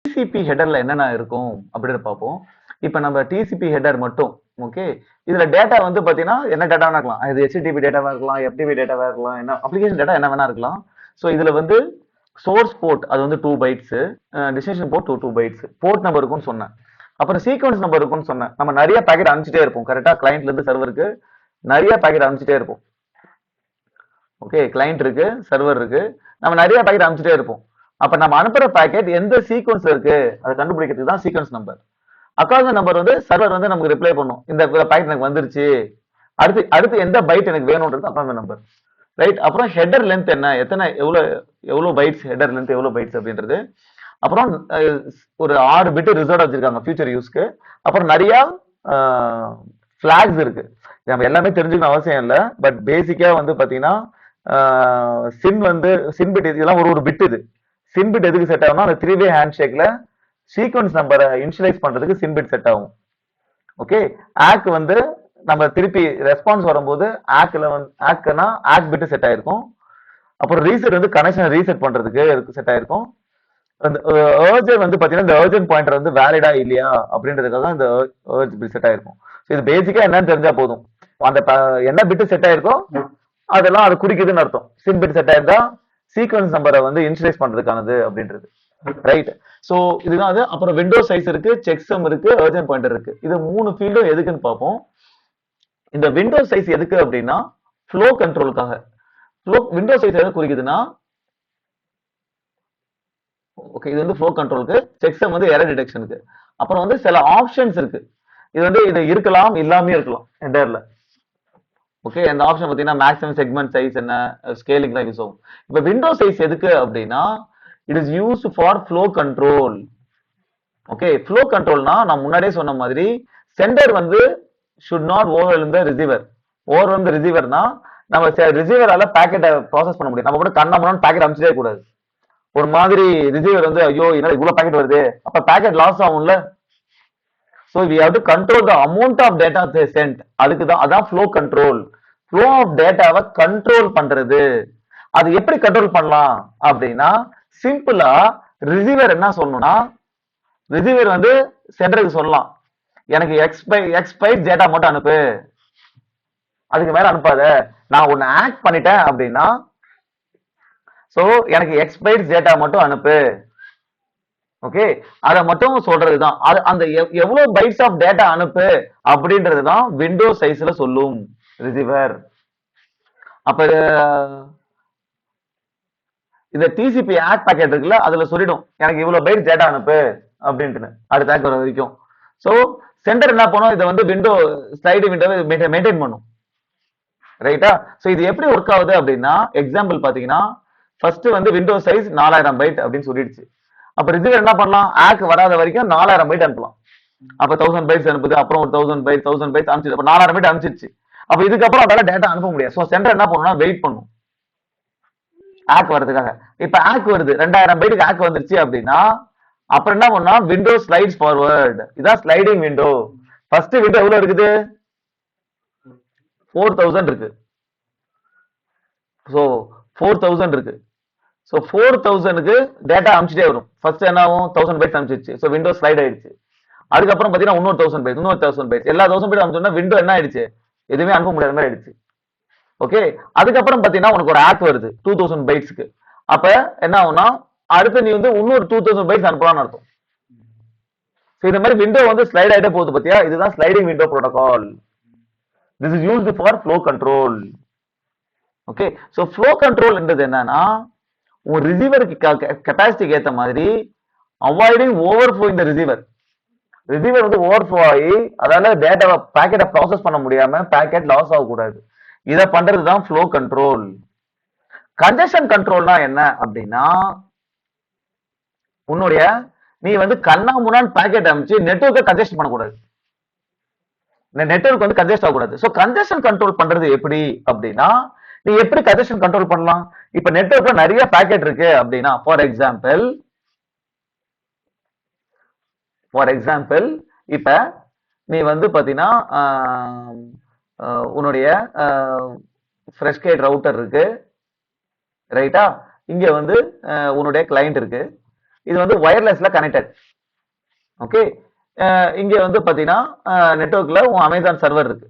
TCP ஹெடர்ல என்னென்ன இருக்கும் அப்படின்னு பார்ப்போம். இப்ப நம்ம டிசிபி ஹெடர் மட்டும் ஓகே. இதுல டேட்டா வந்து பாத்தீங்கன்னா என்ன டேட்டாவா இருக்கலாம், இது ஹெச்டிடிபி டேட்டாவா இருக்கலாம், எஃப்டிபி டேட்டாவா இருக்கலாம், என்ன அப்ளிகேஷன் டேட்டா என்ன வேணா இருக்கலாம். ஸோ இதுல வந்து சோர்ஸ் போர்ட் அது வந்து 2 bytes, destination port 2 bytes, port number இருக்கும்னு சொன்னேன். அப்புறம் சீக்வன்ஸ் நம்பர் இருக்கும்னு சொன்னேன். நம்ம நிறைய பேக்கெட் அனுப்பிச்சிட்டே இருப்போம் கரெக்டா, கிளைண்ட்ல இருந்து சர்வருக்கு நிறைய பேக்கெட் அனுப்பிச்சிட்டே இருப்போம். ஓகே, கிளைண்ட் இருக்கு, சர்வர் இருக்கு, நம்ம நிறைய பேக்கெட் அனுப்பிச்சிட்டே இருப்போம். அப்ப நம்ம அனுப்புற பேக்கெட் எந்த சீக்வன்ஸ் இருக்கு அதை கண்டுபிடிக்கிறதுக்கு தான் சீக்வன்ஸ் நம்பர். அக்கார்டிங் நம்பர் வந்து சர்வர் வந்து நமக்கு ரிப்ளை பண்ணும், இந்த பேக்கெட் எனக்கு வந்துருச்சு, அடுத்து அடுத்து எந்த பைட் எனக்கு வேணும்ன்றது அக்கார்டிங் நம்பர். ரைட். அப்புறம் ஹெடர் லென்த் என்ன, எத்தனை எவ்வளவு பைட்ஸ், ஹெடர் லென்த் எவ்வளவு பைட்ஸ் அப்படின்றது. அப்புறம் ஒரு 6 பிட் ரிசர்வ் வச்சிருக்காங்க ஃபியூச்சர் யூஸ்க்கு. அப்புறம் நிறைய ஃபிளாக்ஸ் இருக்கு. நம்ம எல்லாமே தெரிஞ்சுக்கணும் அவசியம் இல்லை, பட் பேசிக்கா வந்து பாத்தீங்கன்னா சின் வந்து சின் பிட், இதெல்லாம் ஒரு பிட். இது சின் பிட் எதுக்கு செட் ஆகும்னா அந்த 3-வே ஹேண்ட் ஷேக்ல சீக்வன்ஸ் நம்பரை இனிஷியலைஸ் பண்றதுக்கு சின் பிட் செட் ஆகும். ஓகே. ஆக் வந்து நம்ம திருப்பி ரெஸ்பான்ஸ் வரும்போது ஆக்ல வந்து ஆக்னா ஆக் பிட் செட் ஆயிருக்கும். அப்புறம் ரீசெட் வந்து கனெக்ஷன் ரீசெட் பண்றதுக்கு செட் ஆயிருக்கும். அந்த ஏர்ஜென்ட் வந்து பாத்தீங்கன்னா இந்த ஏர்ஜென்ட் பாயிண்டர் வந்து வேலிடா இல்லையா அப்படின்றதுக்காக இந்த ஏர்ஜ் பிட் செட் ஆயிருக்கும். இது பேசிக்கா என்னன்னு தெரிஞ்சா போதும், அந்த என்ன பிட் செட் ஆயிருக்கோ அதெல்லாம் அது குறிக்குதுன்னு அர்த்தம். சின் பிட் செட் ஆயிருந்தா சீக்வன்ஸ் நம்பரை வந்து இனிஷியலைஸ் பண்றதுக்கானது அப்படின்றது. ரைட். சோ இதுதான் அது. அப்புறம் விண்டோ சைஸ் இருக்கு, செக்ஸம் இருக்கு, ஏர்ஜென்ட் பாயிண்டர் இருக்கு. இது 3 ஃபீல்டும் எதுக்குன்னு பார்ப்போம். இந்த விண்டோ சைஸ் எதுக்கு அப்படின்னா ஃப்ளோ கண்ட்ரோலுக்காக. விண்டோ சைஸ் எதை குறிக்குதுன்னா ஓகே, இது வந்து ஃப்ளோ கண்ட்ரோலுக்கு, செக்ஸம் வந்து எரர் டிடெக்ஷனுக்கு. அப்புறம் வந்து சில ஆப்ஷன்ஸ் இருக்கு, இது வந்து இது இருக்கலாம் இல்லாமே இருக்கலாம் ஹெடர்ல. ஓகே, அந்த ஆப்ஷன் பார்த்தீங்கன்னா மேக்ஸிமம் செக்மெண்ட் சைஸ் என்ன, ஸ்கேலிங் தான் யூஸ் ஆகும். இப்போ விண்டோ சைஸ் எதுக்கு அப்படின்னா it is used for flow control. Okay, flow கண்ட்ரோல்னா நான் முன்னாடியே சொன்ன மாதிரி சென்டர் வந்து should not overwhelm the receiver. Overwhelm the ரிசீவர்னா நம்ம ரிசீவரால பேக்கெட்டை ப்ராசஸ் பண்ண முடியும். நம்ம கூட கண்ணாமண்ணு பேக்கெட் அனுப்பிச்சிட்டே கூடாது. ஒரு மாதிரி ரிசீவர் வந்து ஐயோ என்ன இவ்வளவு பேக்கெட் வருது, அப்ப பேக்கெட் லாஸ் ஆகும்ல. So we have to control the amount of data sent. அதுக்கு தான் அதான் ஃப்ளோ கண்ட்ரோல். ஃப்ளோ ஆஃப் டேட்டாவை கண்ட்ரோல் பண்றது. அது எப்படி கண்ட்ரோல் பண்ணலாம் அப்படின்னா சிம்பிளா ரிசீவர் என்ன சொல்லணும்னா ரிசீவர் வந்து சென்டருக்கு சொல்லலாம், எனக்கு எக்ஸ் பைட் டேட்டா மட்டும் அனுப்பு, அதுக்கு மேல அனுப்பாத, நான் ஒன்னு ஆக்ட் பண்ணிட்டேன் அப்படின்னா சோ எனக்கு எக்ஸ் பைட்ஸ் டேட்டா மட்டும் அனுப்பு. ஓகே, அதை மட்டும் சொல்றதுதான். அந்த எவ்வளவு பைட்ஸ் ஆஃப் டேட்டா அனுப்பு அப்படின்றதுதான் விண்டோ சைஸ்ல சொல்லும் ரிசீவர். அப்ப இந்த டிசிபி ஆட் பேக்கெட் இருக்குல்ல, அதுல சொல்லிடும் எனக்கு இவ்வளவு பைட்ஸ் டேட்டா அனுப்பு அப்படின்ட்டு அடுத்த ஆக் வர வரைக்கும். சோ சென்டர் என்ன பண்ணும், இதை வந்து விண்டோ ஸ்லைடு விண்டோவை மெயின்டைன் பண்ணும். ரைட்டா. சோ இது எப்படி ஒர்க் ஆகுது அப்படின்னா எக்ஸாம்பிள் பாத்தீங்கன்னா ஃபர்ஸ்ட் வந்து விண்டோ சைஸ் 4000 பைட் அப்படின்னு சொல்லிடுச்சு. அப்ப ரிசீவர் என்ன பண்ணலாம், ஆக் வராத வரைக்கும் 4000 பைட் அனுப்பலாம். அப்ப 1000 பைட்ஸ் அனுப்புது, அப்புறம் ஒரு 1000 பைட்ஸ் அனுப்பிச்சு, அப்ப 4000 பைட் அனுப்பிச்சிருச்சு. அப்ப இதுக்கப்புறம் அதால டேட்டா அனுப்ப முடியாது. சோ சென்டர் என்ன பண்ணணும்னா வெயிட் பண்ணும் ஆக் வரதுக்காக. இப்ப ஆக் வருது, 2000 பைட்டுக்கு ஆக் வந்துருச்சு அப்படின்னா அப்புறம் என்ன பண்ணா விண்டோ ஸ்லைட்ஸ் ஃபார்வர்ட். இதான் ஸ்லைடிங் விண்டோ. ஃபர்ஸ்ட் விண்டோ எவ்வளவு இருக்குது, 4000 இருக்கு. சோ 4000 இருக்கு. சோ 4000க்கு டேட்டா அனுப்பிச்சிட்டே வரும். ஃபர்ஸ்ட் என்ன ஆகும், 1000 பைட்ஸ் அனுப்பிச்சிருச்சு. சோ விண்டோ ஸ்லைட் ஆயிடுச்சு. அதுக்கப்புறம் பாத்தீங்கன்னா இன்னொரு 1000 பைட்ஸ், இன்னொரு 1000 பைட்ஸ், எல்லா 1000 பைட் அனுப்பிச்சோம்னா விண்டோ என்ன ஆயிடுச்சு, எதுவுமே அனுப்ப முடியாத மாதிரி ஆயிடுச்சு. ஓகே, அதுக்கப்புறம் பாத்தீங்கன்னா உனக்கு ஒரு ஆக் வருது 2000 பைட்ஸ்க்கு. அப்ப என்ன ஆகும்னா அடுத்து நீ வந்து இன்னொரு 2000 பைட்ஸ் அனுப்பலாம்னு அர்த்தம். இந்த மாதிரி விண்டோ வந்து ஸ்லைட் ஆயிட்டே போகுது பாத்தியா, இதுதான் sliding window protocol. This is used for flow control. Okay, so flow கண்ட்ரோல்ன்றது என்னன்னா உங்க ரிசீவருக்கு கெப்பாசிட்டிக்கு ஏத்த மாதிரி அவாய்டிங் ஓவர்ஃப்ளோ இந்த ரிசீவர். ரிசீவர் வந்து ஓவர்ஃப்ளோ ஆகி அதால டேட்டாவை பேக்கெட்டை ப்ராசஸ் பண்ண முடியாம பேக்கெட் லாஸ் ஆகக்கூடாது. இதை பண்றது தான் ஃப்ளோ கண்ட்ரோல். கன்ஜெஷன் கண்ட்ரோல்னா என்ன அப்படின்னா உன்னுடைய நீ வந்து கண்ணா முன்னாடி பேக்கெட் அமைச்சு நெட்வொர்க்கை கன்ஜெஸ்ட் பண்ணக்கூடாது, நெட்வொர்க் வந்து கன்ஜெஸ்ட் ஆகக்கூடாது. சோ கன்ஜெஷன் கண்ட்ரோல் பண்றது எப்படி அப்படின்னா நீ எப்படி கன்ஜெஷன் கண்ட்ரோல் பண்ணலாம். இப்ப நெட்வொர்க்ல நிறைய பேக்கெட் இருக்கு அப்படின்னா ஃபார் எக்ஸாம்பிள் இப்ப நீ வந்து பாத்தீங்கன்னா உன்னுடைய ஃப்ரெஷ்கேட் ரவுட்டர் இருக்கு. ரைட்டா. இங்க வந்து உன்னுடைய கிளைண்ட் இருக்கு. இது வந்து வயர்லெஸ்ல கனெக்டட். ஓகே, இங்க வந்து பாத்தீங்கன்னா நெட்வொர்க்ல உன் அமேசான் சர்வர் இருக்கு.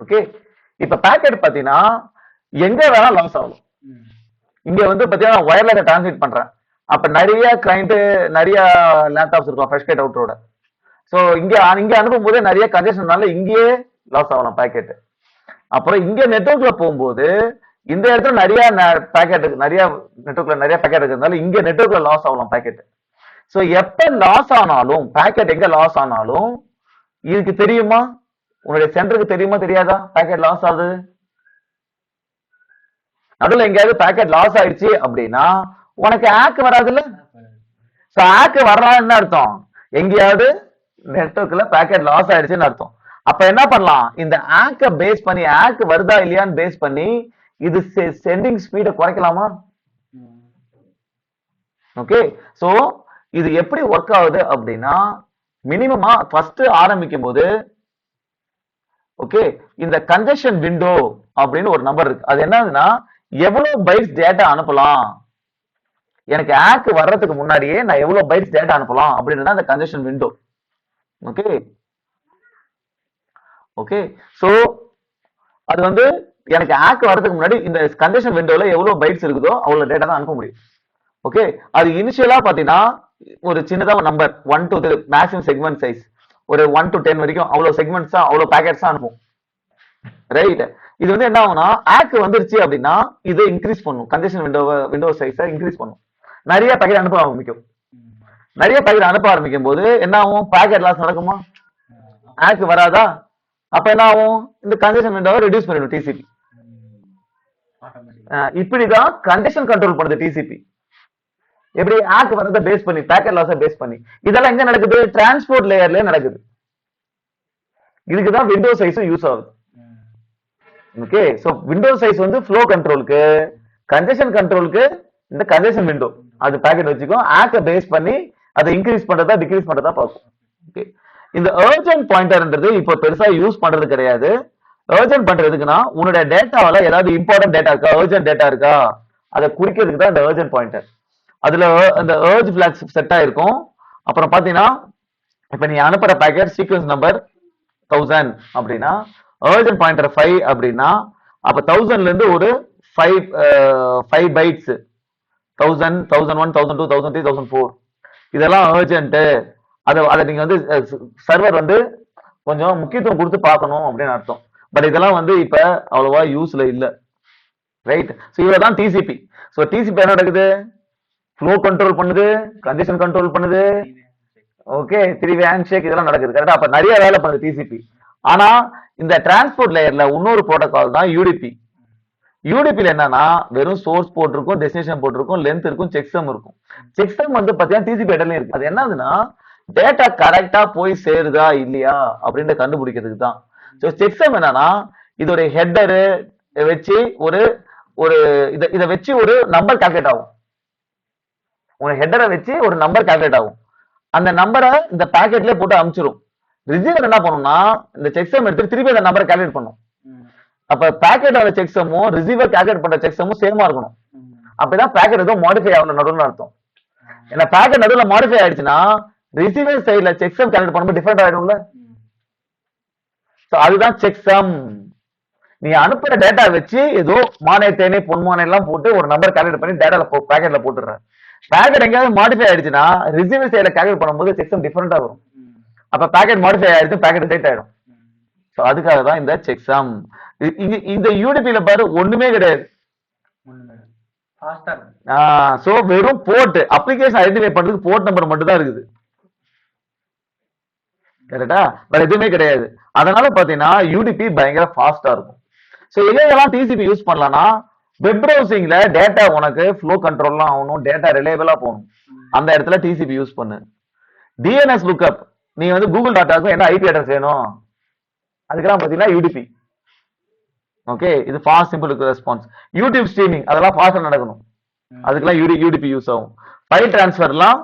ஓகே, இப்ப பாக்கெட் பாத்தீங்கன்னா எங்க வேணா லாஸ் ஆகும். இங்க வந்து பாத்தீங்கன்னா வயர்ல டிரான்ஸ்மிட் பண்றேன். அப்ப நிறைய கிளைண்ட் நிறைய லேப்டாப்ஸ் இருக்கும் ஃப்ரெஷ் அவுட்டரோட. சோ இங்க இங்க அனுப்பும் போது நிறைய கன்ஜெஷன்னால இங்கேயே லாஸ் ஆகலாம் பாக்கெட். அப்புறம் இங்க நெட்வொர்க்ல போகும்போது இந்த இடத்துல நிறைய பாக்கெட் நிறைய நெட்வொர்க்ல நிறைய பாக்கெட் இருக்கிறதுனால இங்க நெட்வொர்க்ல லாஸ் ஆகலாம் பாக்கெட். சோ எப்ப லாஸ் ஆனாலும் பாக்கெட் எங்க லாஸ் ஆனாலும் இதுக்கு தெரியுமா, உன்னுடைய சென்டருக்கு தெரியுமா தெரியாதா பாக்கெட் லாஸ் ஆகுது? நடுவில் எங்கேயாவது பாக்கெட் லாஸ் ஆயிடுச்சு அப்படின்னா உனக்கு ஆக் வராதுல்ல. சோ ஆக் வரலான்னு அர்த்தம் எங்கேயாவது நெட்வொர்க்ல பாக்கெட் லாஸ் ஆயிடுச்சுன்னு அர்த்தம். அப்ப என்ன பண்ணலாம், இந்த ஆக்க பேஸ் பண்ணி ஆக் வருதா இல்லையான்னு பேஸ் பண்ணி இது சென்டிங் ஸ்பீட குறைக்கலாமா? ஓகே, சோ இது எப்படி ஒர்க் ஆகுது அப்படின்னா மினிமமா ஃபர்ஸ்ட் ஆரம்பிக்கும் போது ஓகே இந்த கன்ஜெஷன் விண்டோ அப்படின்னு ஒரு நம்பர் இருக்கு. அது என்னதுன்னா எவ்வளவு பைட்ஸ் டேட்டா அனுப்பலாம், எனக்கு ஆக் வர்றதுக்கு முன்னாடியே நான் எவ்வளவு பைட்ஸ் டேட்டா அனுப்பலாம் அப்படின்னா அந்த congestion window. Okay okay, so அது வந்து எனக்கு ஆக் வர்றதுக்கு முன்னாடி இந்த கன்ஜெஷன் விண்டோல எவ்வளவு பைட்ஸ் இருக்குதோ அவ்வளவு டேட்டா தான் அனுப்ப முடியும். ஓகே, அது இனிஷியலா பாத்தீங்கன்னா ஒரு சின்னதா number 1 to 3 maximum segment size ஒரு 1 to 10 வரைக்கும் அவ்வளவு செக்மெண்ட்ஸ் தான் அவ்வளவு பேக்கெட்ஸ் தான் அனுப்பும். ரைட், இது வந்து என்ன ஆகும்னா ஆக் வந்துருச்சு அப்படின்னா இதை இன்க்ரீஸ் பண்ணும், கன்ஜெஷன் விண்டோ சைஸை இன்க்ரீஸ் பண்ணும், நிறைய பேக்கெட் அனுப்ப ஆரம்பிக்கும். நிறைய பேக்கெட் அனுப்ப ஆரம்பிக்கும் போது என்ன ஆகும், பேக்கெட் லாஸ் நடக்குமா, ஆக் வராதா? அப்ப என்ன ஆகும், இந்த கன்ஜெஷன் விண்டோவை ரெடியூஸ் பண்ணிடும் டிசிபி. இப்படிதான் கன்ஜெஷன் கண்ட்ரோல் பண்ணுது டிசிபி. எப்படி ஆக் வரதை பேஸ் பண்ணி பேக்கெட் லாஸை பேஸ் பண்ணி. இதெல்லாம் எங்க நடக்குது, டிரான்ஸ்போர்ட் லேயர்ல நடக்குது. இதுக்குதான் விண்டோ சைஸும் யூஸ் ஆகுது. ஓகே, சோ விண்டோ சைஸ் வந்து ஃப்ளோ கண்ட்ரோலுக்கு, கன்ஜெஷன் கண்ட்ரோலுக்கு இந்த கன்ஜெஷன் விண்டோ அது பேக்கெட் வச்சுக்கோ, ஆக்க பேஸ் பண்ணி அதை இன்க்ரீஸ் பண்றதா டிக்ரீஸ் பண்றதா பார்க்கும். ஓகே, இந்த அர்ஜென்ட் பாயிண்டர்ன்றது இப்போ பெருசா யூஸ் பண்றது கிடையாது. அர்ஜென்ட் பண்றதுக்குன்னா உன்னோட டேட்டாவில ஏதாவது இம்பார்ட்டன்ட் டேட்டா இருக்கா, அர்ஜென்ட் டேட்டா இருக்கா, அதை குறிக்கிறதுக்கு தான் இந்த அர்ஜென்ட் பாயிண்டர். அதுல அந்த அர்ஜ் பிளாக்ஸ் செட் ஆயிருக்கும். அப்புறம் பாத்தீங்கன்னா இப்ப நீ அனுப்புற பேக்கெட் சீக்வன்ஸ் நம்பர் 1000 அப்படின்னா அர்ஜென்ட் பாயிண்டர் 5 அப்படின்னா அப்ப 1000ல இருந்து ஒரு 5 பைட்ஸ் 1000, 1001, 1002, 1003, 1004 இதெல்லாம் அர்ஜென்ட். அதை நீங்க வந்து சர்வர் வந்து கொஞ்சம் முக்கியத்துவம் கொடுத்து பார்க்கணும் அப்படின்னு அர்த்தம். பட் இதெல்லாம் வந்து இப்ப அவ்வளவா யூஸ்ல இல்ல. ரைட், சோ இவ்வளவுதான் டிசிபி. சோ டிசிபி என்ன நடக்குது, ஃப்ளோ கண்ட்ரோல் பண்ணுது, கண்டிஷன் கண்ட்ரோல் பண்ணுது. ஓகே, 3-way ஹேண்ட்ஷேக் இதெல்லாம் நடக்குது. கரெக்டா, அப்ப நிறைய வேலை பண்ணுது டிசிபி. ஆனா இந்த டிரான்ஸ்போர்ட் லேயர்ல இன்னொரு புரோட்டோகால் தான் யூடிபி. யூடிபில என்னன்னா வெறும் சோர்ஸ் போர்ட் இருக்கும், டெஸ்டினேஷன் போர்ட் இருக்கும், லென்த் இருக்கும், செக்ஸம் இருக்கும். செக்ஸம் வந்து பாத்தீங்கன்னா டிசிபி ஹெடர்லயும் இருக்கு. அது என்னதுன்னா டேட்டா கரெக்டா போய் சேருதா இல்லையா அப்படின்ற கண்டுபிடிக்கிறதுக்கு தான். ஸோ செக்ஸம் என்னன்னா இதோட ஹெட்டரு வச்சு ஒரு ஒரு இதை வச்சு ஒரு நம்பர் கால்குலேட் ஆகும். உங்க ஹெட்டரை வச்சு ஒரு நம்பர் கால்குலேட் ஆகும். அந்த நம்பரை இந்த பாக்கெட்ல போட்டு அனுப்பிச்சிடும். ரிசீவர் என்ன பண்ணும்னா இந்த செக்ஸம் எடுத்து திருப்பி அந்த நம்பரை கால்குலேட் பண்ணும். அப்ப பாக்கெட்டோட செக்ஸமும் ரிசீவர் கால்குலேட் பண்ற செக்ஸமும் சேமா இருக்கணும். அப்பதான் பாக்கெட் ஏதோ மாடிஃபை ஆகணும் நடுவில் அர்த்தம். ஏன்னா பாக்கெட் நடுவில் மாடிஃபை ஆயிடுச்சுன்னா ரிசீவர் சைட்ல செக்ஸம் கால்குலேட் பண்ணும்போது டிஃபரெண்ட் ஆயிடும்ல. அதுதான் செக்ஸம். நீ அனுப்புற டேட்டா வச்சு ஏதோ மானை தேனை பொன்மானை எல்லாம் போட்டு ஒரு நம்பர் கால்குலேட் பண்ணி டேட்டால பாக்கெட்ல போட்டுற. பாக்கெட் எங்கேயாவது மாடிஃபை ஆயிடுச்சுன்னா ரிசீவர் சைட்ல கால்குலேட் பண்ணும்போது செக்ஸம் டிஃபரெண்டா வரும். அப்ப பாக்கெட் மாடிஃபை ஆயிடுச்சு, பாக்கெட் ரிஜெக்ட் ஆயிடும். சோ அதுக்காக தான் இந்த செக்ஸம். இந்த யூடிபில பாரு ஒண்ணுமே கிடையாது. சோ வெறும் போர்ட் அப்ளிகேஷன் ஐடென்டிஃபை பண்றதுக்கு போர்ட் நம்பர் மட்டும் தான் இருக்குது. கரெக்டா, வேற எதுவுமே கிடையாது. அதனால பாத்தீங்கன்னா யூடிபி பயங்கர ஃபாஸ்டா இருக்கும். சோ எல்லாம் டிசிபி யூஸ் பண்ணலாம்னா வெப் ப்ரௌசிங்ல டேட்டா உனக்கு ஃப்ளோ கண்ட்ரோல்லாம் ஆகணும், டேட்டா ரிலேபிளா போகணும். அந்த இடத்துல டிசிபி யூஸ் பண்ணு. டிஎன்எஸ் லுக்அப் நீ வந்து கூகுள் டாட்டாக்கும் என்ன ஐபி அட்ரஸ் வேணும் அதுக்கெல்லாம் பாத்தீங்கன்னா யூடிபி. ஓகே, இது fast simple response. YouTube streaming அதெல்லாம் ஃபாஸ்டா நடக்கணும், அதுக்கெல்லாம் யூடிபி யூஸ் ஆகும். ஃபைல் டிரான்ஸ்ஃபர்லாம்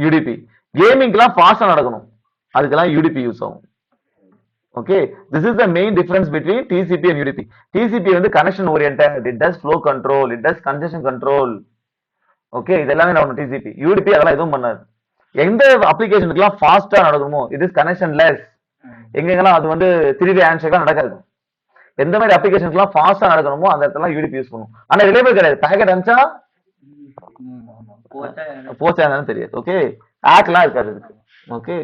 யூடிபி. கேமிங்லாம் ஃபாஸ்டா நடக்கணும், அதுக்கெல்லாம் யூடிபி யூஸ் ஆகும். Okay, this is the main difference between TCP and UDP. TCP வந்து connection oriented, it does flow control, it does congestion control. Okay, இது எல்லாமே நம்ம டிசிபி. யூடிபி அதெல்லாம் எதுவும் பண்ணாது. எந்த அப்ளிகேஷனுக்குலாம் ஃபாஸ்டா நடக்குமோ இட் இஸ் கனெக்ஷன் லெஸ். எங்கெங்கெல்லாம் அது வந்து 3 வே ஹேண்ட்ஷேக்லாம் நடக்காது. எந்த மாதிரி அப்ளிகேஷன்ஸ்லாம் ஃபாஸ்டா நடக்கணுமோ அந்த இடத்துல யூடிபி யூஸ் பண்ணும். ஆனா ரிலேபிள் கிடையாது. பாக்கெட் அனுப்பிச்சா போச்சா போச்சா என்னன்னு தெரியாது. ஓகே, ஹேக்லாம் இருக்காது இதுக்கு. ஓகே.